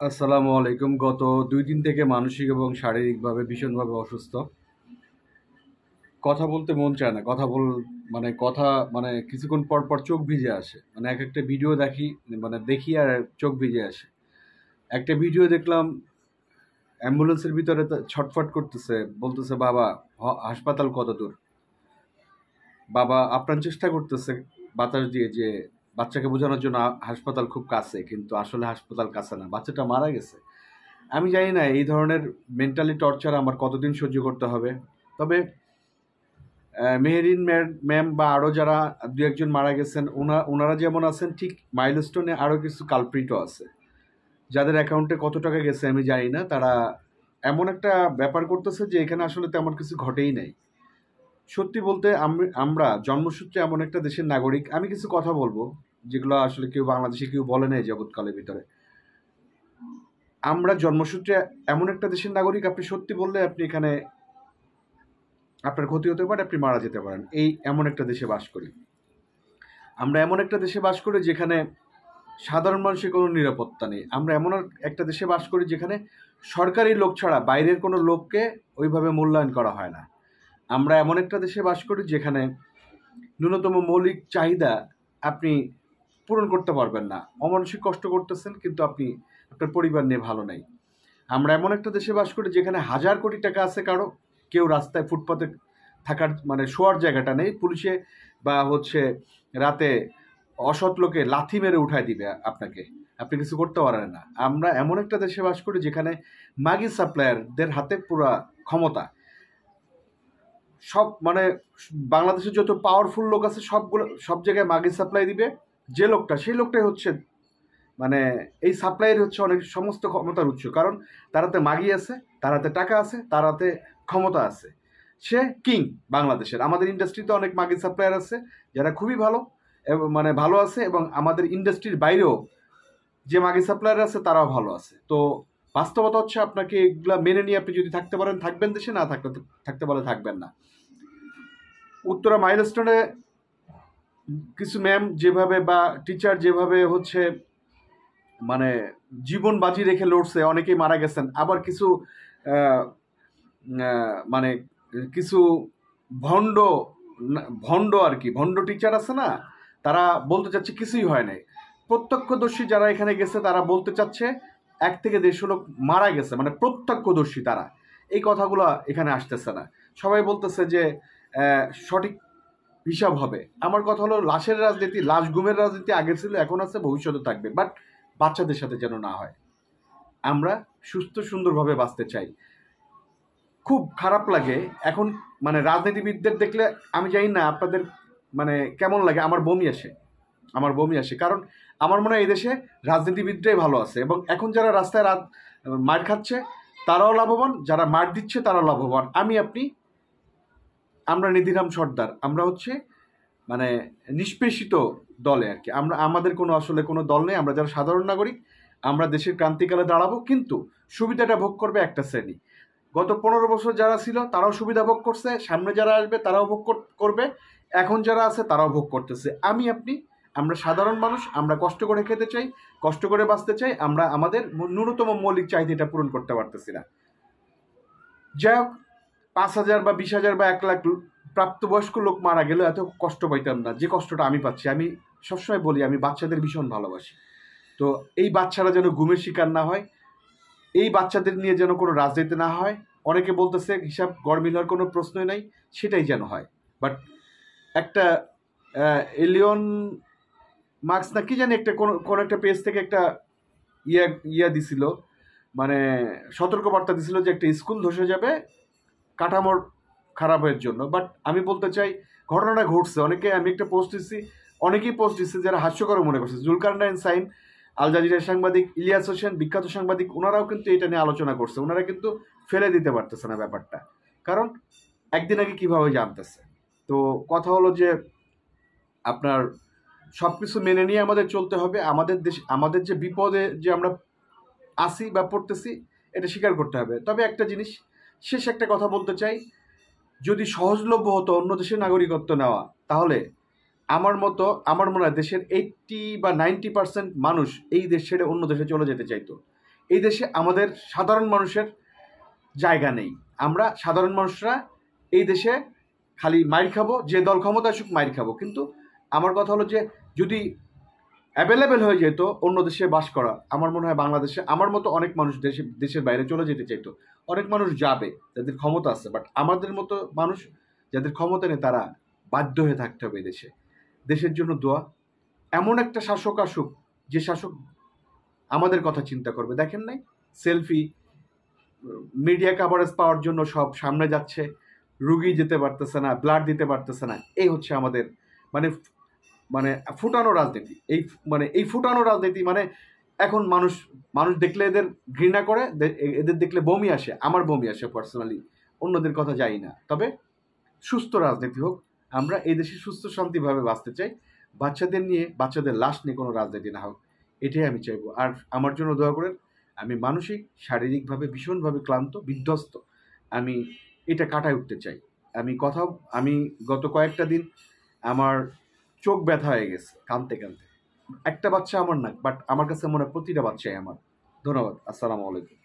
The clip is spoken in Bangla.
আসসালামু আলাইকুম। গত ২ দিন থেকে মানসিক এবং শারীরিকভাবে ভীষণভাবে অসুস্থ। কথা বলতে মন চায় না। কথা কিছুক্ষণ পর, পর চোখ ভিজে আসে। মানে একেকটা ভিডিও দেখি আর চোখ ভিজে আসে। একটা ভিডিও দেখলাম অ্যাম্বুলেন্সের ভিতরে ছটফট করতেছে। বলতেছে, "বাবা, হাসপাতাল কতদূর?" বাবা আপ্রাণ চেষ্টা করতেছে বাতাস দিয়ে যে বাচ্চাকে বোঝানোর জন্য হাসপাতাল খুব কাছে, কিন্তু আসলে হাসপাতাল কাছে না। বাচ্চাটা মারা গেছে। আমি জানি না এই ধরনের মেন্টালি টর্চার আমার কতদিন সহ্য করতে হবে। তবে মেহেরিন ম্যাম বা আরও যারা দু একজন মারা গেছেন, ওনারা যেমন আছেন, ঠিক মাইলস্টোনে আরও কিছু কালপ্রিটও আছে, যাদের অ্যাকাউন্টে কত টাকা গেছে আমি জানি না। তারা এমন একটা ব্যাপার করতেছে যে এখানে আসলে তেমন কিছু ঘটেই নাই। সত্যি বলতে আমরা জন্মসূত্রে এমন একটা দেশের নাগরিক। আমি কিছু কথা বলবো যেগুলো আসলে কেউ বাংলাদেশে কেউ বলে নাই জগৎকালের ভিতরে। আমরা জন্মসূত্রে এমন একটা দেশের নাগরিক, আপনি সত্যি বললে আপনি এখানে আপনার ক্ষতি হতে পারে, আপনি মারা যেতে পারেন। এমন একটা দেশে বাস করি আমরা। এমন একটা দেশে বাস করি যেখানে সাধারণ মানুষের কোনো নিরাপত্তা নেই। আমরা এমন একটা দেশে বাস করি যেখানে সরকারি লোক ছাড়া বাইরের কোনো লোককে ওইভাবে মূল্যায়ন করা হয় না। আমরা এমন একটা দেশে বাস করি যেখানে ন্যূনতম মৌলিক চাহিদা আপনি পূরণ করতে পারবেন না। অমানসিক কষ্ট করতেছেন, কিন্তু আপনি আপনার পরিবার নিয়ে ভালো নেই। আমরা এমন একটা দেশে বাস করি যেখানে হাজার কোটি টাকা আছে কারো, কেউ রাস্তায় ফুটপাতে থাকার শোয়ার জায়গাটা নেই। পুলিশে বা রাতে অসৎ লোকে লাথি মেরে উঠায় দিবে আপনাকে, আপনি কিছু করতে পারেন না। আমরা এমন একটা দেশে বাস করি যেখানে মাগি সাপ্লায়ারদের হাতে পুরা ক্ষমতা। বাংলাদেশের যত পাওয়ারফুল লোক আছে সব জায়গায় মাগি সাপ্লাই দিবে। সেই লোকটাই মানে এই সাপ্লাইয়ের অনেক সমস্ত ক্ষমতার উৎস। কারণ তার হাতে মাগি আছে, তার হাতে টাকা আছে, তার হাতে ক্ষমতা আছে। সে কিং বাংলাদেশের। আমাদের ইন্ডাস্ট্রিতে অনেক মাগি সাপ্লায়ার আছে যারা খুবই ভালো এবং ভালো আছে, এবং আমাদের ইন্ডাস্ট্রির বাইরেও যে মাগি সাপ্লায়ার আছে তারাও ভালো আছে। তো বাস্তবতা আপনাকে এগুলা মেনে নিয়ে আপনি যদি থাকতে পারেন থাকবেন দেশে, না থাকতে পারে থাকবেন না। উত্তরা মাইলস্টোনে কিছু ম্যাম যেভাবে বা টিচার যেভাবে মানে জীবন বাজি রেখে লড়ছে, অনেকেই মারা গেছেন। আবার কিছু মানে কিছু ভণ্ড ভণ্ড আর কি ভণ্ড টিচার আছে না, তারা বলতে চাচ্ছে কিছুই হয় নাই। প্রত্যক্ষদর্শী যারা এখানে গেছে তারা বলতে চাচ্ছে 1 থেকে 150 লোক মারা গেছে, মানে প্রত্যক্ষদর্শী তারা। এই কথাগুলো এখানে আসতেছে না। সবাই বলতেছে যে সঠিক হিসাব হবে। আমার কথা হলো, লাশের রাজনীতি, লাশ গুমের রাজনীতি আগে ছিল, এখন আছে, ভবিষ্যতে থাকবে, বাট বাচ্চাদের সাথে যেন না হয়। আমরা সুস্থ সুন্দরভাবে বাঁচতে চাই। খুব খারাপ লাগে এখন রাজনীতিবিদদের দেখলে। আমি জানি না আপনাদের কেমন লাগে, আমার বমি আসে। কারণ আমার মনে হয় এই দেশে রাজনীতিবিদরাই ভালো আছে, এবং এখন যারা রাস্তায় মার খাচ্ছে তারাও লাভবান, যারা মার দিচ্ছে তারাও লাভবান। আমরা নিধিরাম সর্দার, আমরা নিষ্পেষিত দলে আর কি। আমাদের কোনো দল নেই। আমরা যারা সাধারণ নাগরিক, আমরা দেশের ক্রান্তিকালে দাঁড়াবো, কিন্তু সুবিধাটা ভোগ করবে একটা শ্রেণী। গত 15 বছর যারা ছিল তারাও সুবিধা ভোগ করছে, সামনে যারা আসবে তারাও ভোগ করবে, এখন যারা আছে তারাও ভোগ করতেছে। আমরা সাধারণ মানুষ, আমরা কষ্ট করে খেতে চাই, কষ্ট করে বাঁচতে চাই। আমরা আমাদের ন্যূনতম মৌলিক চাহিদাটা পূরণ করতে পারতেছি না। যাই হোক, 5,000 বা 20,000 বা 1 লাখ প্রাপ্তবয়স্ক লোক মারা গেলেও এত কষ্ট পাইতাম না যে কষ্টটা আমি পাচ্ছি। আমি সবসময় বলি, আমি বাচ্চাদের ভীষণ ভালোবাসি। তো এই বাচ্চারা যেন গুমের শিকার না হয়, এই বাচ্চাদের নিয়ে যেন কোনো রাজনীতি না হয়। অনেকে বলতেছে হিসাব গড়মিল হওয়ার কোনো প্রশ্নই নাই, সেটাই যেন হয়। বাট একটা এলিয়ন মার্কস না কি জানি একটা কোন একটা পেজ থেকে একটা দিছিল, সতর্কবার্তা দিছিল যে একটা স্কুল ধসে যাবে কাঠামোর খারাপের জন্য। বাট আমি বলতে চাই, ঘটনাটা ঘটছে। আমি একটা পোস্ট দিচ্ছি, অনেকেই পোস্ট দিচ্ছে যারা হাস্যকর মনে করছে। জুলকারনাইন সাইম, আল জাজিরার সাংবাদিক ইলিয়াস হোসেন, বিখ্যাত সাংবাদিক, ওনারাও কিন্তু এটা নিয়ে আলোচনা করছে। ওনারা কিন্তু ফেলে দিতে পারতেছে না ব্যাপারটা, কারণ একদিন আগে কিভাবে জানতেছে। তো কথা হলো যে আপনার সব কিছু মেনে নিয়ে আমাদের চলতে হবে। আমাদের যে বিপদে যে আমরা আসি বা পড়তেছি, এটা স্বীকার করতে হবে। তবে একটা জিনিস, শেষ একটা কথা বলতে চাই, যদি সহজলভ্য হতো অন্য দেশের নাগরিকত্ব নেওয়া, তাহলে আমার মনে হয় দেশের 80 বা 90% মানুষ এই দেশ ছেড়ে অন্য দেশে চলে যেতে চাইতো। এই দেশে আমাদের সাধারণ মানুষের জায়গা নেই। আমরা সাধারণ মানুষরা এই দেশে খালি মাইর খাবো, যে দল ক্ষমতা আসুক মাইর খাবো। কিন্তু আমার কথা হলো যে যদি অ্যাভেলেবেল হয়ে যেত অন্য দেশে বাস করা, আমার মনে হয় বাংলাদেশে আমার মতো অনেক মানুষ দেশের বাইরে চলে যেতে চাইতো। অনেক মানুষ যাবে যাদের ক্ষমতা আছে, বাট আমাদের মতো মানুষ যাদের ক্ষমতা নেই তারা বাধ্য হয়ে থাকতে হবে দেশে। দেশের জন্য দোয়া, এমন একটা শাসক আসুক যে শাসক আমাদের কথা চিন্তা করবে। দেখেন নাই সেলফি, মিডিয়া কাভারেজ পাওয়ার জন্য সব সামনে যাচ্ছে, রুগী যেতে পারতেছে না, ব্লাড দিতে পারতেছে না। এই হচ্ছে আমাদের মানে মানে ফুটানো রাজনীতি। এই ফুটানো রাজনীতি মানে এখন মানুষ দেখলে এদের ঘৃণা করে, এদের দেখলে বমি আসে। আমার বমি আসে পার্সোনালি, অন্যদের কথা যাই না। তবে সুস্থ রাজনীতি হোক, আমরা এই দেশে সুস্থ শান্তিভাবে বাঁচতে চাই। বাচ্চাদের লাশ নিয়ে কোনো রাজনীতি না হোক, এটাই আমি চাইবো। আর আমার জন্য দোয়া করেন। আমি মানসিক শারীরিকভাবে ভীষণভাবে ক্লান্ত, বিধ্বস্ত। আমি এটা কাটায় উঠতে চাই। আমি গত কয়েকটা দিন আমার চোখ ব্যথা হয়ে গেছে কাঁদতে কাঁদতে। একটা বাচ্চা আমার না, বাট আমার কাছে মনে হয় প্রতিটা বাচ্চাই আমার। ধন্যবাদ। আসসালামু আলাইকুম।